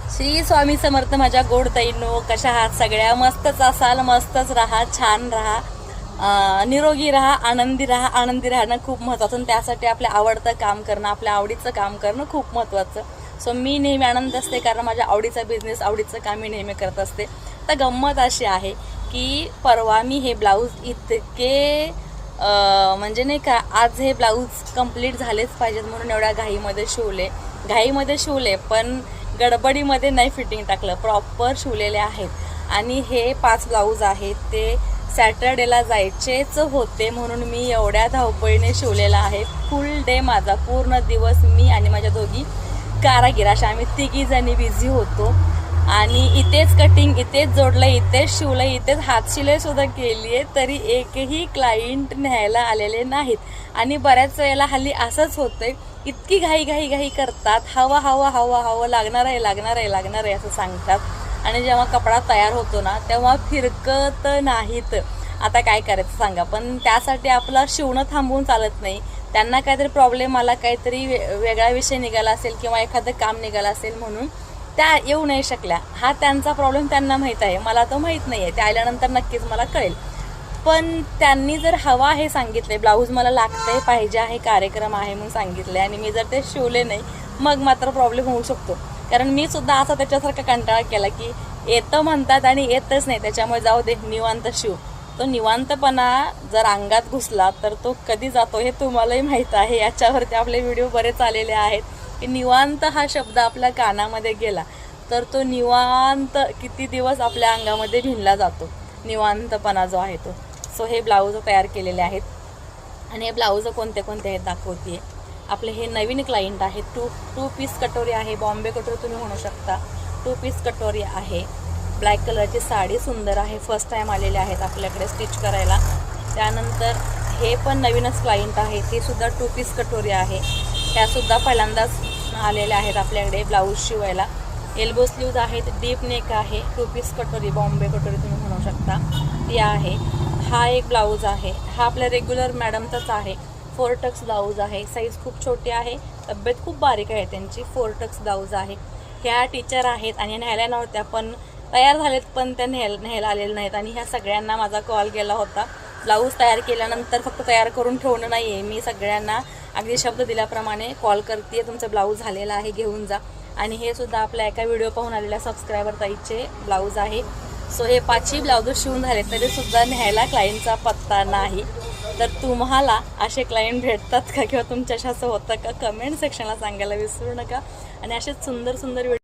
श्री स्वामी समर्थ माझ्या गोड ताईंनो, कशा आहात सगळ्या? मस्तच असाल, मस्तच राहा, छान राहा, निरोगी राहा, आनंदी राहा. आनंदी राहणं खूप महत्त्वाचं आणि त्यासाठी आपल्या आवडतं काम करणं, आपल्या आवडीचं काम करणं खूप महत्त्वाचं. सो मी नेहमी आनंद असते कारण माझ्या आवडीचा बिझनेस, आवडीचं काम मी नेहमी करत असते. तर गंमत अशी आहे की परवा मी हे ब्लाऊज इतके म्हणजे नाही का, आज हे ब्लाऊज कंप्लीट झालेच पाहिजेत म्हणून एवढ्या घाईमध्ये शिवले पण गडबडीमध्ये नाही फिटिंग टाकलं, प्रॉपर शिवलेले आहेत. आणि हे 5 ब्लाऊज आहेत ते सॅटर्डेला जायचेच होते म्हणून मी एवढ्या धावपळीने शिवलेला आहे. फुल डे माझा, पूर्ण दिवस मी आणि माझ्या दोघी कारागीर अशा आम्ही 3 जणी बिझी होतो. आणि इथेच कटिंग, इथेच जोडलं, इथेच शिवलं, इथेच हातशिलाईसुद्धा केली आहे, तरी एकही क्लायंट न्यायला आलेले नाहीत. आणि बऱ्याच वेळेला हल्ली असंच होतंय, इतकी घाई करतात, हवा लागणार आहे असं सांगतात. आणि जेव्हा कपडा तयार होतो ना तेव्हा फिरकत नाहीत. आता काय करायचं सांगा? पण त्यासाठी आपलं शिवणं थांबवून चालत नाही. त्यांना काहीतरी प्रॉब्लेम आला, काहीतरी वेगळा विषय निघाला असेल किंवा एखादं काम निघालं असेल म्हणून त्या येऊ नाही शकल्या. हा त्यांचा प्रॉब्लेम त्यांना माहीत आहे, मला तो माहीत नाही आहे. त्या आल्यानंतर नक्कीच मला कळेल. पण त्यांनी जर हवा हे सांगितले, ब्लाऊज मला लागतंय, पाहिजे आहे, कार्यक्रम आहे म्हणून सांगितले आणि मी जर ते शिवले नाही मग मात्र प्रॉब्लेम होऊ शकतो. कारण मी सुद्धा असा त्याच्यासारखा कंटाळा केला की येतं म्हणतात आणि येतच नाही, त्याच्यामुळे जाऊ दे, निवांत शिव. तो निवांतपणा जर अंगात घुसला तर तो कधी जातो हे तुम्हालाही माहीत आहे. याच्यावरती आपले व्हिडिओ बरेच आलेले आहेत की निवांत हा शब्द आपल्या कानामध्ये गेला तर तो निवांत किती दिवस आपल्या अंगामध्ये भिनला जातो, निवांतपणा जो आहे तो. सो हे ब्लाऊज तयार केलेले आहेत आणि हे ब्लाऊज कोणते आहेत दाखवते. आपले हे नवीन क्लायंट आहे. टू पीस कटोरी आहे, बॉम्बे कटोरी तुम्ही म्हणू शकता. 2 पीस कटोरी आहे, ब्लॅक कलरची साडी सुंदर आहे, फर्स्ट टाईम आलेले आहेत आपल्याकडे स्टिच करायला. त्यानंतर हे पण नवीनच क्लायंट आहे, ते सुद्धा 2 पीस कटोरी आहे. ह्यासुद्धा पहिल्यांदाच आलेल्या आहेत आपल्याकडे ब्लाऊज शिवायला. एल्बो स्लीव्ज आहेत, डीप नेक आहे, 2 पीस कटोरी, बॉम्बे कटोरी तुम्ही म्हणू शकता, ती आहे. हा एक ब्लाऊज आहे, हा आपल्या रेग्युलर मॅडमचाच आहे. 4 टक्स ब्लाऊज आहे, साईज खूप छोटी आहे, तब्येत खूप बारीक आहे त्यांची. 4 टक्स ब्लाऊज आहे. ह्या टीचर आहेत आणि न्यायला नव्हत्या पण तयार झालेत, पण त्या न्यायला आलेल्या नाहीत. आणि ह्या सगळ्यांना माझा कॉल गेला होता. ब्लाऊज तयार केल्यानंतर फक्त तयार करून ठेवणं नाही आहे, मी सगळ्यांना अगदी शब्द दिल्याप्रमाणे कॉल करते, तुमचं ब्लाऊज झालेला आहे, घेऊन जा. आणि हे सुद्धा आपल्या एका व्हिडिओ पाहून आलेल्या सबस्क्रायबर ताईचे ब्लाऊज आहे. सो हे 5ही ब्लाऊज शिवून झाले तरीसुद्धा न्यायला क्लायंटचा पत्ता नाही. तर तुम्हाला असे क्लायंट भेटतात का किंवा तुमच्याशी असं होतं का? कमेंट सेक्शनला सांगायला विसरू नका. आणि असेच सुंदर व्हिडिओ